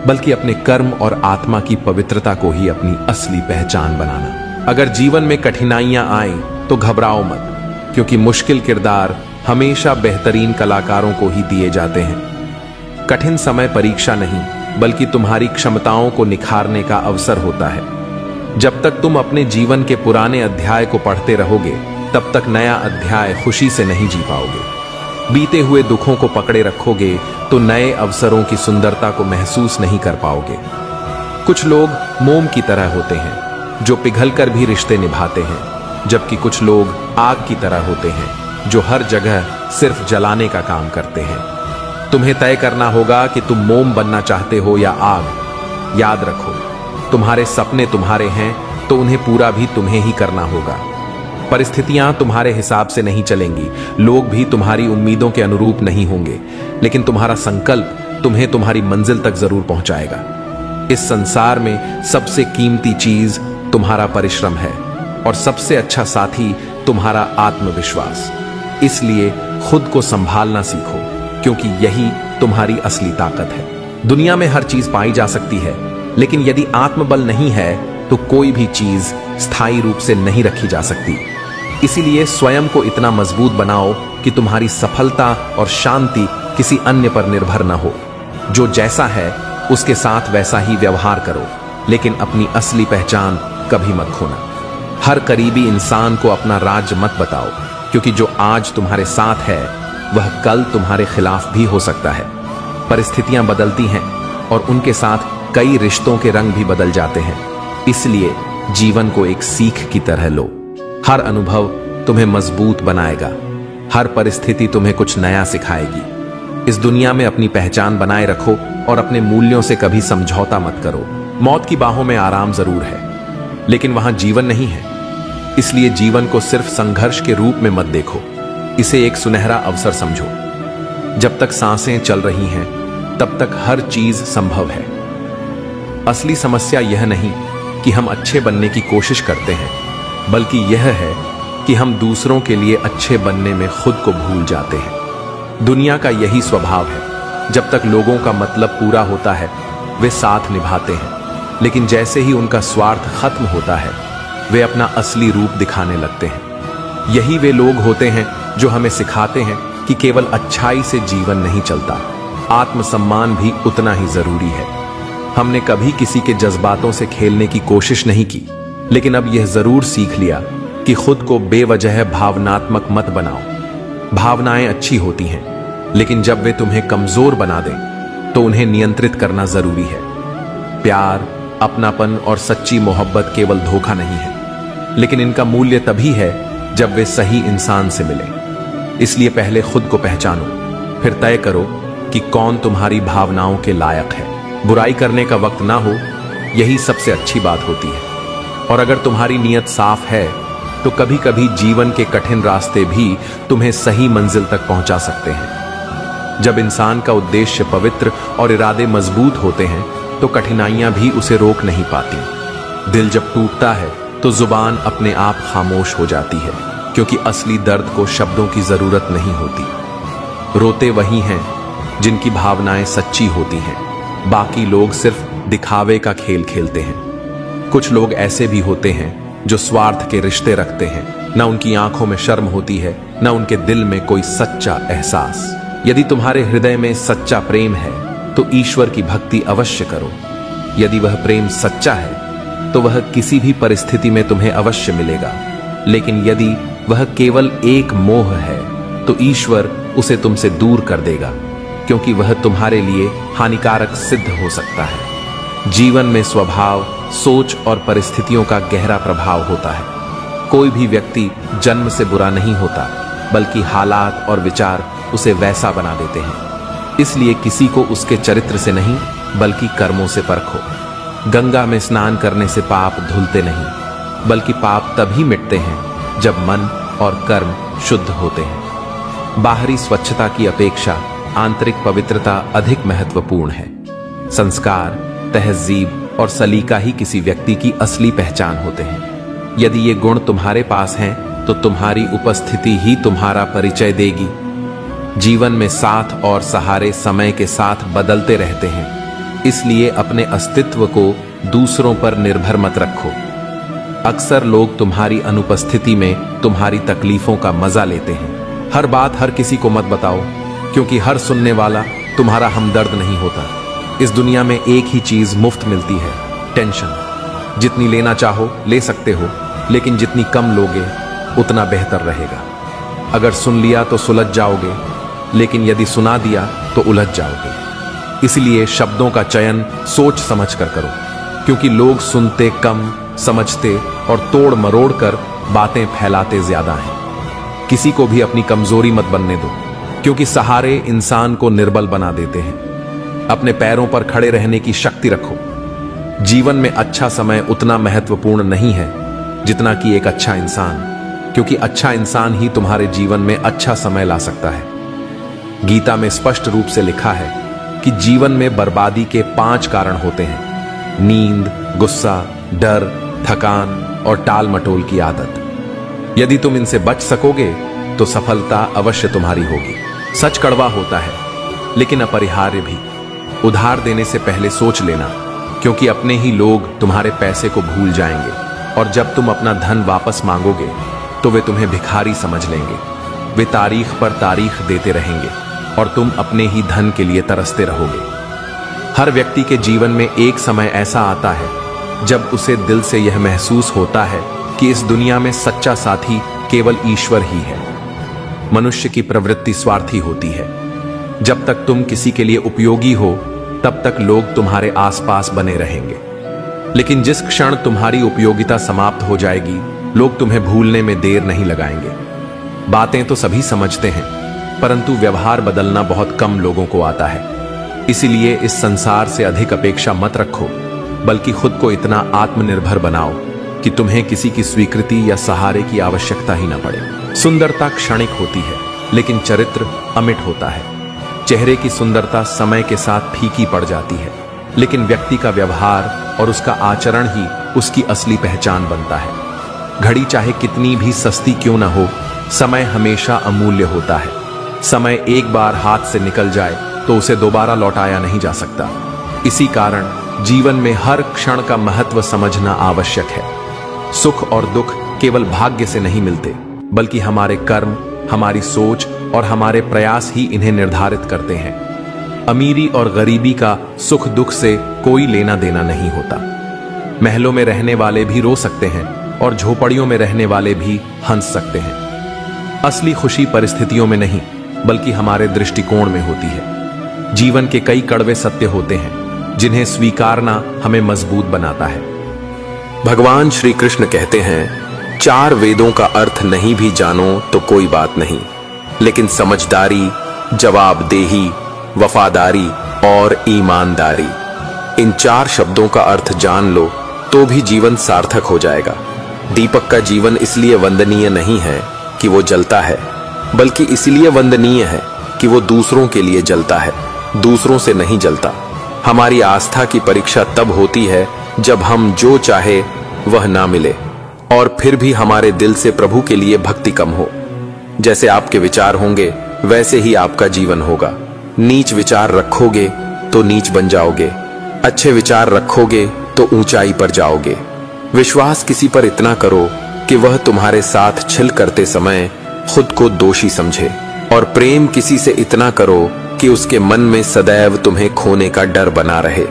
बल्कि अपने कर्म और आत्मा की पवित्रता को ही अपनी असली पहचान बनाना। अगर जीवन में कठिनाइयां आएं तो घबराओ मत, क्योंकि मुश्किल किरदार हमेशा बेहतरीन कलाकारों को ही दिए जाते हैं। कठिन समय परीक्षा नहीं, बल्कि तुम्हारी क्षमताओं को निखारने का अवसर होता है। जब तक तुम अपने जीवन के पुराने अध्याय को पढ़ते रहोगे, तब तक नया अध्याय खुशी से नहीं जी पाओगे। बीते हुए दुखों को पकड़े रखोगे तो नए अवसरों की सुंदरता को महसूस नहीं कर पाओगे। कुछ लोग मोम की तरह होते हैं जो पिघलकर भी रिश्ते निभाते हैं, जबकि कुछ लोग आग की तरह होते हैं जो हर जगह सिर्फ जलाने का काम करते हैं। तुम्हें तय करना होगा कि तुम मोम बनना चाहते हो या आग। याद रखो, तुम्हारे सपने तुम्हारे हैं तो उन्हें पूरा भी तुम्हें ही करना होगा। परिस्थितियां तुम्हारे हिसाब से नहीं चलेंगी, लोग भी तुम्हारी उम्मीदों के अनुरूप नहीं होंगे, लेकिन तुम्हारा संकल्प तुम्हें तुम्हारी मंजिल तक जरूर पहुंचाएगा। इस संसार में सबसे कीमती चीज तुम्हारा परिश्रम है और सबसे अच्छा साथी तुम्हारा आत्मविश्वास। इसलिए खुद को संभालना सीखो, क्योंकि यही तुम्हारी असली ताकत है। दुनिया में हर चीज पाई जा सकती है, लेकिन यदि आत्मबल नहीं है तो कोई भी चीज स्थायी रूप से नहीं रखी जा सकती। इसीलिए स्वयं को इतना मजबूत बनाओ कि तुम्हारी सफलता और शांति किसी अन्य पर निर्भर न हो। जो जैसा है उसके साथ वैसा ही व्यवहार करो, लेकिन अपनी असली पहचान कभी मत खोना। हर करीबी इंसान को अपना राज मत बताओ, क्योंकि जो आज तुम्हारे साथ है वह कल तुम्हारे खिलाफ भी हो सकता है। परिस्थितियां बदलती हैं और उनके साथ कई रिश्तों के रंग भी बदल जाते हैं। इसलिए जीवन को एक सीख की तरह लो। हर अनुभव तुम्हें मजबूत बनाएगा, हर परिस्थिति तुम्हें कुछ नया सिखाएगी। इस दुनिया में अपनी पहचान बनाए रखो और अपने मूल्यों से कभी समझौता मत करो। मौत की बाहों में आराम जरूर है, लेकिन वहां जीवन नहीं है। इसलिए जीवन को सिर्फ संघर्ष के रूप में मत देखो, इसे एक सुनहरा अवसर समझो। जब तक सांसें चल रही हैं, तब तक हर चीज संभव है। असली समस्या यह नहीं कि हम अच्छे बनने की कोशिश करते हैं, बल्कि यह है कि हम दूसरों के लिए अच्छे बनने में खुद को भूल जाते हैं। दुनिया का यही स्वभाव है, जब तक लोगों का मतलब पूरा होता है वे साथ निभाते हैं, लेकिन जैसे ही उनका स्वार्थ खत्म होता है वे अपना असली रूप दिखाने लगते हैं। यही वे लोग होते हैं जो हमें सिखाते हैं कि केवल अच्छाई से जीवन नहीं चलता, आत्मसम्मान भी उतना ही जरूरी है। हमने कभी किसी के जज्बातों से खेलने की कोशिश नहीं की, लेकिन अब यह जरूर सीख लिया कि खुद को बेवजह भावनात्मक मत बनाओ। भावनाएं अच्छी होती हैं, लेकिन जब वे तुम्हें कमजोर बना दें तो उन्हें नियंत्रित करना जरूरी है। प्यार, अपनापन और सच्ची मोहब्बत केवल धोखा नहीं है, लेकिन इनका मूल्य तभी है जब वे सही इंसान से मिले। इसलिए पहले खुद को पहचानो, फिर तय करो कि कौन तुम्हारी भावनाओं के लायक है। बुराई करने का वक्त ना हो, यही सबसे अच्छी बात होती है। और अगर तुम्हारी नीयत साफ है तो कभी कभी जीवन के कठिन रास्ते भी तुम्हें सही मंजिल तक पहुंचा सकते हैं। जब इंसान का उद्देश्य पवित्र और इरादे मजबूत होते हैं तो कठिनाइयां भी उसे रोक नहीं पाती। दिल जब टूटता है तो जुबान अपने आप खामोश हो जाती है, क्योंकि असली दर्द को शब्दों की जरूरत नहीं होती। रोते वही हैं जिनकी भावनाएं सच्ची होती हैं, बाकी लोग सिर्फ दिखावे का खेल खेलते हैं। कुछ लोग ऐसे भी होते हैं जो स्वार्थ के रिश्ते रखते हैं, न उनकी आंखों में शर्म होती है, न उनके दिल में कोई सच्चा एहसास। यदि तुम्हारे हृदय में सच्चा प्रेम है तो ईश्वर की भक्ति अवश्य करो। यदि वह प्रेम सच्चा है तो वह किसी भी परिस्थिति में तुम्हें अवश्य मिलेगा, लेकिन यदि वह केवल एक मोह है तो ईश्वर उसे तुमसे दूर कर देगा, क्योंकि वह तुम्हारे लिए हानिकारक सिद्ध हो सकता है। जीवन में स्वभाव, सोच और परिस्थितियों का गहरा प्रभाव होता है। कोई भी व्यक्ति जन्म से बुरा नहीं होता, बल्कि हालात और विचार उसे वैसा बना देते हैं। इसलिए किसी को उसके चरित्र से नहीं, बल्कि कर्मों से परखो। गंगा में स्नान करने से पाप धुलते नहीं, बल्कि पाप तभी मिटते हैं जब मन और कर्म शुद्ध होते हैं। बाहरी स्वच्छता की अपेक्षा आंतरिक पवित्रता अधिक महत्वपूर्ण है। संस्कार, तहजीब और सलीका ही किसी व्यक्ति की असली पहचान होते हैं। यदि ये गुण तुम्हारे पास हैं तो तुम्हारी उपस्थिति ही तुम्हारा परिचय देगी। जीवन में साथ और सहारे समय के साथ बदलते रहते हैं, इसलिए अपने अस्तित्व को दूसरों पर निर्भर मत रखो। अक्सर लोग तुम्हारी अनुपस्थिति में तुम्हारी तकलीफों का मजा लेते हैं। हर बात हर किसी को मत बताओ, क्योंकि हर सुनने वाला तुम्हारा हमदर्द नहीं होता। इस दुनिया में एक ही चीज मुफ्त मिलती है, टेंशन। जितनी लेना चाहो ले सकते हो, लेकिन जितनी कम लोगे उतना बेहतर रहेगा। अगर सुन लिया तो सुलझ जाओगे, लेकिन यदि सुना दिया तो उलझ जाओगे। इसलिए शब्दों का चयन सोच समझ कर करो, क्योंकि लोग सुनते कम, समझते और तोड़ मरोड़ कर बातें फैलाते ज्यादा हैं। किसी को भी अपनी कमजोरी मत बनने दो, क्योंकि सहारे इंसान को निर्बल बना देते हैं। अपने पैरों पर खड़े रहने की शक्ति रखो। जीवन में अच्छा समय उतना महत्वपूर्ण नहीं है जितना कि एक अच्छा इंसान, क्योंकि अच्छा इंसान ही तुम्हारे जीवन में अच्छा समय ला सकता है। गीता में स्पष्ट रूप से लिखा है कि जीवन में बर्बादी के 5 कारण होते हैं: नींद, गुस्सा, डर, थकान और टाल मटोल की आदत। यदि तुम इनसे बच सकोगे तो सफलता अवश्य तुम्हारी होगी। सच कड़वा होता है, लेकिन अपरिहार्य भी। उधार देने से पहले सोच लेना, क्योंकि अपने ही लोग तुम्हारे पैसे को भूल जाएंगे, और जब तुम अपना धन वापस मांगोगे तो वे तुम्हें भिखारी समझ लेंगे। वे तारीख पर तारीख देते रहेंगे और तुम अपने ही धन के लिए तरसते रहोगे। हर व्यक्ति के जीवन में एक समय ऐसा आता है जब उसे दिल से यह महसूस होता है कि इस दुनिया में सच्चा साथी केवल ईश्वर ही है। मनुष्य की प्रवृत्ति स्वार्थी होती है। जब तक तुम किसी के लिए उपयोगी हो तब तक लोग तुम्हारे आसपास बने रहेंगे। लेकिन जिस क्षण तुम्हारी उपयोगिता समाप्त हो जाएगी, लोग तुम्हें भूलने में देर नहीं लगाएंगे। बातें तो सभी समझते हैं, परंतु व्यवहार बदलना बहुत कम लोगों को आता है। इसीलिए इस संसार से अधिक अपेक्षा मत रखो, बल्कि खुद को इतना आत्मनिर्भर बनाओ कि तुम्हें किसी की स्वीकृति या सहारे की आवश्यकता ही न पड़े। सुंदरता क्षणिक होती है, लेकिन चरित्र अमिट होता है। चेहरे की सुंदरता समय के साथ फीकी पड़ जाती है, लेकिन व्यक्ति का व्यवहार और उसका आचरण ही उसकी असली पहचान बनता है। घड़ी चाहे कितनी भी सस्ती क्यों न हो, समय हमेशा अमूल्य होता है। समय एक बार हाथ से निकल जाए तो उसे दोबारा लौटाया नहीं जा सकता। इसी कारण जीवन में हर क्षण का महत्व समझना आवश्यक है। सुख और दुख केवल भाग्य से नहीं मिलते, बल्कि हमारे कर्म, हमारी सोच और हमारे प्रयास ही इन्हें निर्धारित करते हैं। अमीरी और गरीबी का सुख दुख से कोई लेना देना नहीं होता। महलों में रहने वाले भी रो सकते हैं और झोपड़ियों में रहने वाले भी हंस सकते हैं। असली खुशी परिस्थितियों में नहीं, बल्कि हमारे दृष्टिकोण में होती है। जीवन के कई कड़वे सत्य होते हैं, जिन्हें स्वीकारना हमें मजबूत बनाता है। भगवान श्री कृष्ण कहते हैं, 4 वेदों का अर्थ नहीं भी जानो तो कोई बात नहीं, लेकिन समझदारी, जवाबदेही, वफादारी और ईमानदारी, इन 4 शब्दों का अर्थ जान लो तो भी जीवन सार्थक हो जाएगा। दीपक का जीवन इसलिए वंदनीय नहीं है कि वो जलता है, बल्कि इसलिए वंदनीय है कि वो दूसरों के लिए जलता है, दूसरों से नहीं जलता। हमारी आस्था की परीक्षा तब होती है जब हम जो चाहे वह ना मिले और फिर भी हमारे दिल से प्रभु के लिए भक्ति कम हो। जैसे आपके विचार होंगे वैसे ही आपका जीवन होगा। नीच विचार रखोगे तो नीच बन जाओगे, अच्छे विचार रखोगे तो ऊंचाई पर जाओगे। विश्वास किसी पर इतना करो कि वह तुम्हारे साथ छिल करते समय खुद को दोषी समझे, और प्रेम किसी से इतना करो कि उसके मन में सदैव तुम्हें खोने का डर बना रहे।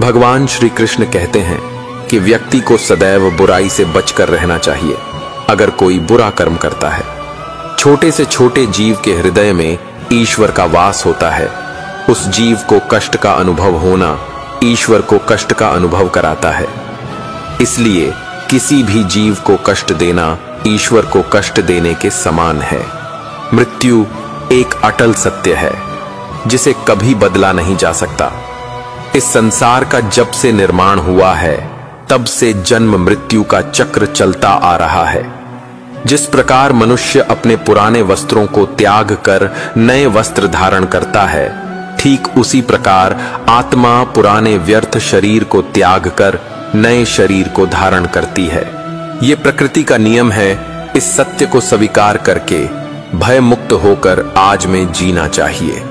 भगवान श्री कृष्ण कहते हैं कि व्यक्ति को सदैव बुराई से बचकर रहना चाहिए अगर कोई बुरा कर्म करता है। छोटे से छोटे जीव के हृदय में ईश्वर का वास होता है। उस जीव को कष्ट का अनुभव होना ईश्वर को कष्ट का अनुभव कराता है। इसलिए किसी भी जीव को कष्ट देना ईश्वर को कष्ट देने के समान है। मृत्यु एक अटल सत्य है जिसे कभी बदला नहीं जा सकता। इस संसार का जब से निर्माण हुआ है तब से जन्म मृत्यु का चक्र चलता आ रहा है। जिस प्रकार मनुष्य अपने पुराने वस्त्रों को त्याग कर नए वस्त्र धारण करता है, ठीक उसी प्रकार आत्मा पुराने व्यर्थ शरीर को त्याग कर नए शरीर को धारण करती है। ये प्रकृति का नियम है। इस सत्य को स्वीकार करके भय मुक्त होकर आज में जीना चाहिए।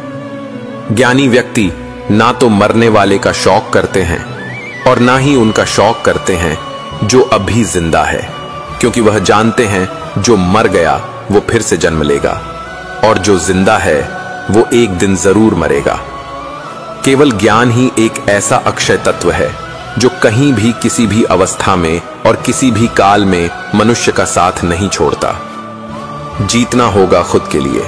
ज्ञानी व्यक्ति ना तो मरने वाले का शौक करते हैं और ना ही उनका शौक करते हैं जो अभी जिंदा है, क्योंकि वह जानते हैं जो मर गया वो फिर से जन्म लेगा और जो जिंदा है वो एक दिन जरूर मरेगा। केवल ज्ञान ही एक ऐसा अक्षय तत्व है जो कहीं भी किसी भी अवस्था में और किसी भी काल में मनुष्य का साथ नहीं छोड़ता। जीतना होगा खुद के लिए,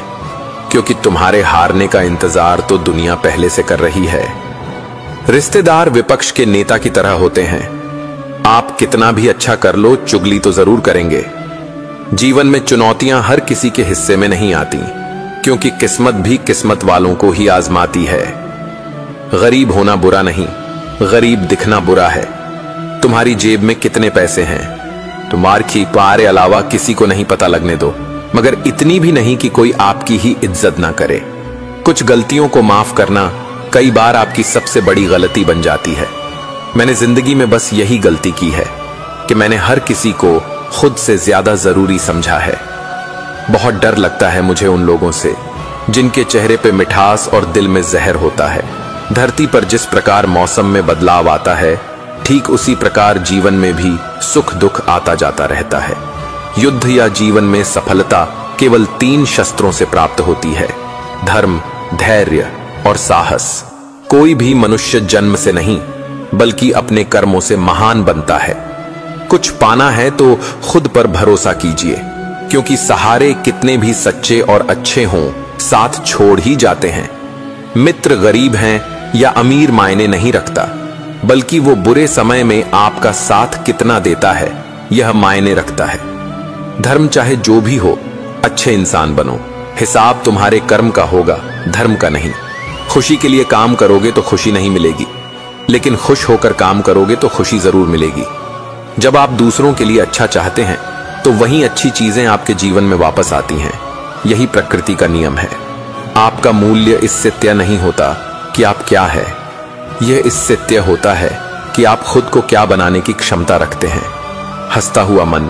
क्योंकि तुम्हारे हारने का इंतजार तो दुनिया पहले से कर रही है। रिश्तेदार विपक्ष के नेता की तरह होते हैं। आप कितना भी अच्छा कर लो, चुगली तो जरूर करेंगे। जीवन में चुनौतियां हर किसी के हिस्से में नहीं आती, क्योंकि किस्मत भी किस्मत वालों को ही आजमाती है। गरीब होना बुरा नहीं, गरीब दिखना बुरा है। तुम्हारी जेब में कितने पैसे हैं, तुम्हारी पारे अलावा किसी को नहीं पता लगने दो, मगर इतनी भी नहीं कि कोई आपकी ही इज्जत ना करे। कुछ गलतियों को माफ करना कई बार आपकी सबसे बड़ी गलती बन जाती है। मैंने जिंदगी में बस यही गलती की है कि मैंने हर किसी को खुद से ज्यादा जरूरी समझा है। बहुत डर लगता है मुझे उन लोगों से जिनके चेहरे पे मिठास और दिल में जहर होता है। धरती पर जिस प्रकार मौसम में बदलाव आता है, ठीक उसी प्रकार जीवन में भी सुख दुख आता जाता रहता है। युद्ध या जीवन में सफलता केवल 3 शस्त्रों से प्राप्त होती है: धर्म, धैर्य और साहस। कोई भी मनुष्य जन्म से नहीं बल्कि अपने कर्मों से महान बनता है। कुछ पाना है तो खुद पर भरोसा कीजिए, क्योंकि सहारे कितने भी सच्चे और अच्छे हों, साथ छोड़ ही जाते हैं। मित्र गरीब हैं या अमीर मायने नहीं रखता, बल्कि वो बुरे समय में आपका साथ कितना देता है यह मायने रखता है। धर्म चाहे जो भी हो, अच्छे इंसान बनो। हिसाब तुम्हारे कर्म का होगा, धर्म का नहीं। खुशी के लिए काम करोगे तो खुशी नहीं मिलेगी, लेकिन खुश होकर काम करोगे तो खुशी जरूर मिलेगी। जब आप दूसरों के लिए अच्छा चाहते हैं तो वही अच्छी चीजें आपके जीवन में वापस आती हैं। यही प्रकृति का नियम है। आपका मूल्य इससे तय नहीं होता कि आप क्या है, यह इससे तय होता है कि आप खुद को क्या बनाने की क्षमता रखते हैं। हंसता हुआ मन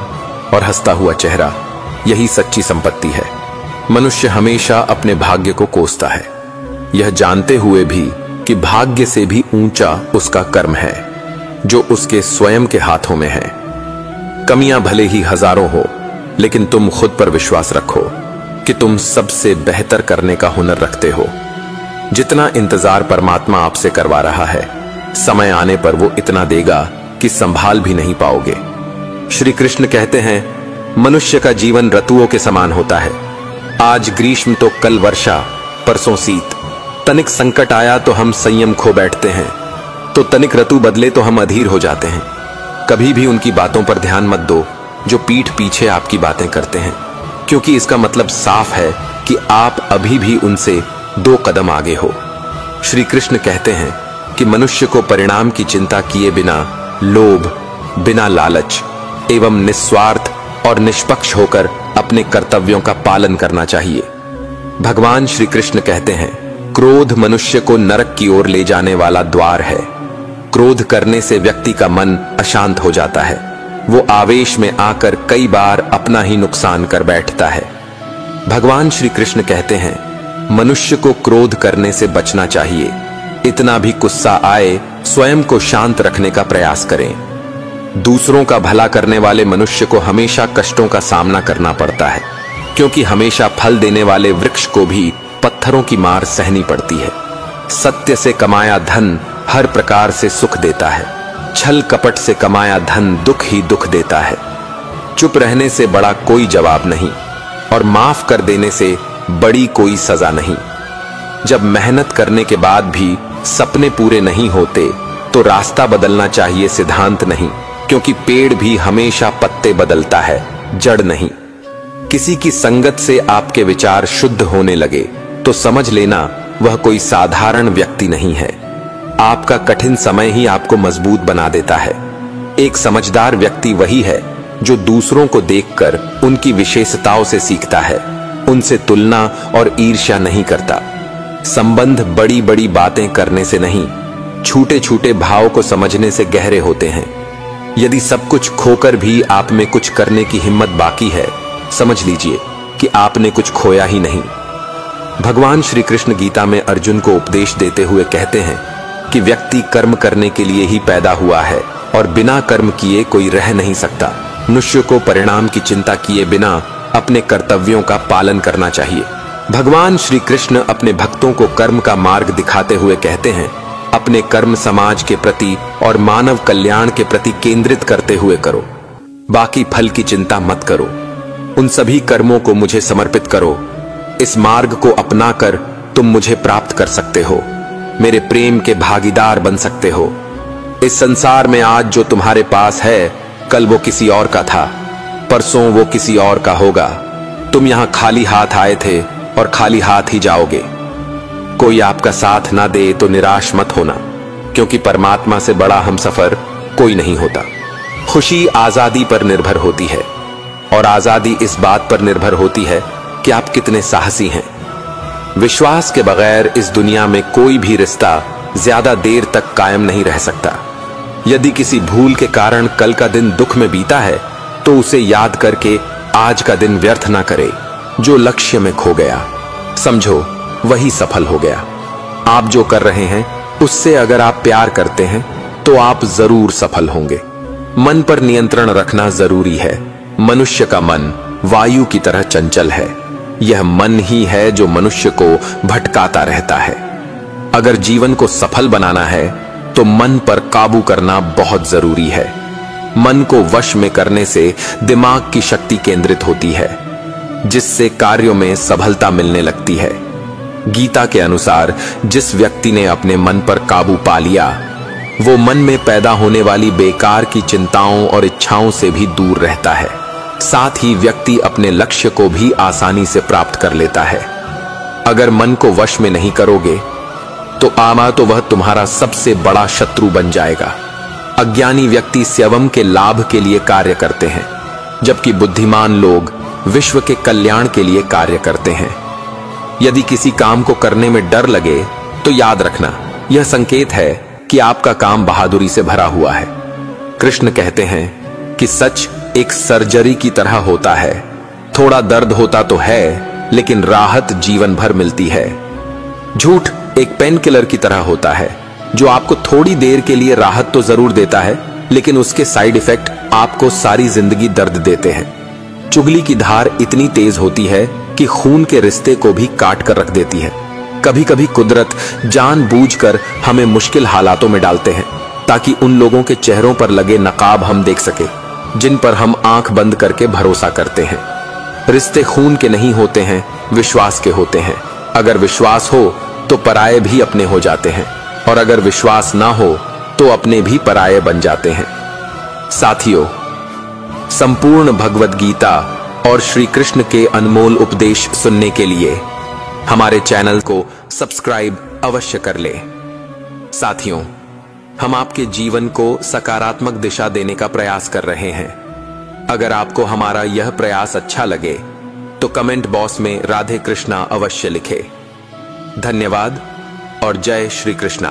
और हंसता हुआ चेहरा, यही सच्ची संपत्ति है। मनुष्य हमेशा अपने भाग्य को कोसता है, यह जानते हुए भी कि भाग्य से भी ऊंचा उसका कर्म है जो उसके स्वयं के हाथों में है। कमियां भले ही हजारों हो, लेकिन तुम खुद पर विश्वास रखो कि तुम सबसे बेहतर करने का हुनर रखते हो। जितना इंतजार परमात्मा आपसे करवा रहा है, समय आने पर वो इतना देगा कि संभाल भी नहीं पाओगे। श्री कृष्ण कहते हैं, मनुष्य का जीवन ऋतुओं के समान होता है। आज ग्रीष्म तो कल वर्षा, परसों शीत। तनिक संकट आया तो हम संयम खो बैठते हैं, तो तनिक ऋतु बदले तो हम अधीर हो जाते हैं। कभी भी उनकी बातों पर ध्यान मत दो जो पीठ पीछे आपकी बातें करते हैं, क्योंकि इसका मतलब साफ है कि आप अभी भी उनसे 2 कदम आगे हो। श्री कृष्ण कहते हैं कि मनुष्य को परिणाम की चिंता किए बिना, लोभ, बिना लालच एवं निस्वार्थ और निष्पक्ष होकर अपने कर्तव्यों का पालन करना चाहिए। भगवान श्री कृष्ण कहते हैं, क्रोध मनुष्य को नरक की ओर ले जाने वाला द्वार है। क्रोध करने से व्यक्ति का मन अशांत हो जाता है। वो आवेश में आकर कई बार अपना ही नुकसान कर बैठता है। भगवान श्री कृष्ण कहते हैं, मनुष्य को क्रोध करने से बचना चाहिए। इतना भी गुस्सा आए, स्वयं को शांत रखने का प्रयास करें। दूसरों का भला करने वाले मनुष्य को हमेशा कष्टों का सामना करना पड़ता है, क्योंकि हमेशा फल देने वाले वृक्ष को भी पत्थरों की मार सहनी पड़ती है। सत्य से कमाया धन हर प्रकार से सुख देता है, छल कपट से कमाया धन दुख ही दुख देता है। चुप रहने से बड़ा कोई जवाब नहीं, और माफ कर देने से बड़ी कोई सजा नहीं। जब मेहनत करने के बाद भी सपने पूरे नहीं होते तो रास्ता बदलना चाहिए, सिद्धांत नहीं, क्योंकि पेड़ भी हमेशा पत्ते बदलता है, जड़ नहीं। किसी की संगत से आपके विचार शुद्ध होने लगे तो समझ लेना वह कोई साधारण व्यक्ति नहीं है। आपका कठिन समय ही आपको मजबूत बना देता है। एक समझदार व्यक्ति वही है जो दूसरों को देखकर उनकी विशेषताओं से सीखता है, उनसे तुलना और ईर्ष्या नहीं करता। संबंध बड़ी बड़ी बातें करने से नहीं, छोटे छोटे भाव को समझने से गहरे होते हैं। यदि सब कुछ खोकर भी आप में कुछ करने की हिम्मत बाकी है, समझ लीजिए कि आपने कुछ खोया ही नहीं। भगवान श्री कृष्ण गीता में अर्जुन को उपदेश देते हुए कहते हैं कि व्यक्ति कर्म करने के लिए ही पैदा हुआ है और बिना कर्म किए कोई रह नहीं सकता। मनुष्य को परिणाम की चिंता किए बिना अपने कर्तव्यों का पालन करना चाहिए। भगवान श्री कृष्ण अपने भक्तों को कर्म का मार्ग दिखाते हुए कहते हैं, अपने कर्म समाज के प्रति और मानव कल्याण के प्रति केंद्रित करते हुए करो। बाकी फल की चिंता मत करो। उन सभी कर्मों को मुझे समर्पित करो। इस मार्ग को अपनाकर तुम मुझे प्राप्त कर सकते हो, मेरे प्रेम के भागीदार बन सकते हो। इस संसार में आज जो तुम्हारे पास है, कल वो किसी और का था, परसों वो किसी और का होगा। तुम यहां खाली हाथ आए थे और खाली हाथ ही जाओगे। कोई आपका साथ ना दे तो निराश मत होना, क्योंकि परमात्मा से बड़ा हमसफर कोई नहीं होता। खुशी आजादी पर निर्भर होती है, और आजादी इस बात पर निर्भर होती है कि आप कितने साहसी हैं। विश्वास के बगैर इस दुनिया में कोई भी रिश्ता ज्यादा देर तक कायम नहीं रह सकता। यदि किसी भूल के कारण कल का दिन दुख में बीता है, तो उसे याद करके आज का दिन व्यर्थ ना करे। जो लक्ष्य में खो गया, समझो वही सफल हो गया। आप जो कर रहे हैं उससे अगर आप प्यार करते हैं तो आप जरूर सफल होंगे। मन पर नियंत्रण रखना जरूरी है। मनुष्य का मन वायु की तरह चंचल है। यह मन ही है जो मनुष्य को भटकाता रहता है। अगर जीवन को सफल बनाना है तो मन पर काबू करना बहुत जरूरी है। मन को वश में करने से दिमाग की शक्ति केंद्रित होती है, जिससे कार्यों में सफलता मिलने लगती है। गीता के अनुसार जिस व्यक्ति ने अपने मन पर काबू पा लिया, वो मन में पैदा होने वाली बेकार की चिंताओं और इच्छाओं से भी दूर रहता है। साथ ही व्यक्ति अपने लक्ष्य को भी आसानी से प्राप्त कर लेता है। अगर मन को वश में नहीं करोगे तो आमा तो वह तुम्हारा सबसे बड़ा शत्रु बन जाएगा। अज्ञानी व्यक्ति स्वयं के लाभ के लिए कार्य करते हैं, जबकि बुद्धिमान लोग विश्व के कल्याण के लिए कार्य करते हैं। यदि किसी काम को करने में डर लगे तो याद रखना, यह संकेत है कि आपका काम बहादुरी से भरा हुआ है। कृष्ण कहते हैं कि सच एक सर्जरी की तरह होता है। थोड़ा दर्द होता तो है, लेकिन राहत जीवन भर मिलती है। झूठ एक पेन किलर की तरह होता है, जो आपको थोड़ी देर के लिए राहत तो जरूर देता है, लेकिन उसके साइड इफेक्ट आपको सारी जिंदगी दर्द देते हैं। चुगली की धार इतनी तेज होती है कि खून के रिश्ते को भी काट कर रख देती है। कभी कभी कुदरत जानबूझकर हमें मुश्किल हालातों में डालते हैं, ताकि उन लोगों के चेहरों पर लगे नकाब हम देख सके, जिन पर हम आंख बंद करके भरोसा करते हैं। रिश्ते खून के नहीं होते हैं, विश्वास के होते हैं। अगर विश्वास हो तो पराये भी अपने हो जाते हैं, और अगर विश्वास ना हो तो अपने भी पराये बन जाते हैं। साथियों, संपूर्ण भगवद गीता और श्री कृष्ण के अनमोल उपदेश सुनने के लिए हमारे चैनल को सब्सक्राइब अवश्य कर ले। साथियों, हम आपके जीवन को सकारात्मक दिशा देने का प्रयास कर रहे हैं। अगर आपको हमारा यह प्रयास अच्छा लगे तो कमेंट बॉक्स में राधे कृष्णा अवश्य लिखें। धन्यवाद और जय श्री कृष्णा।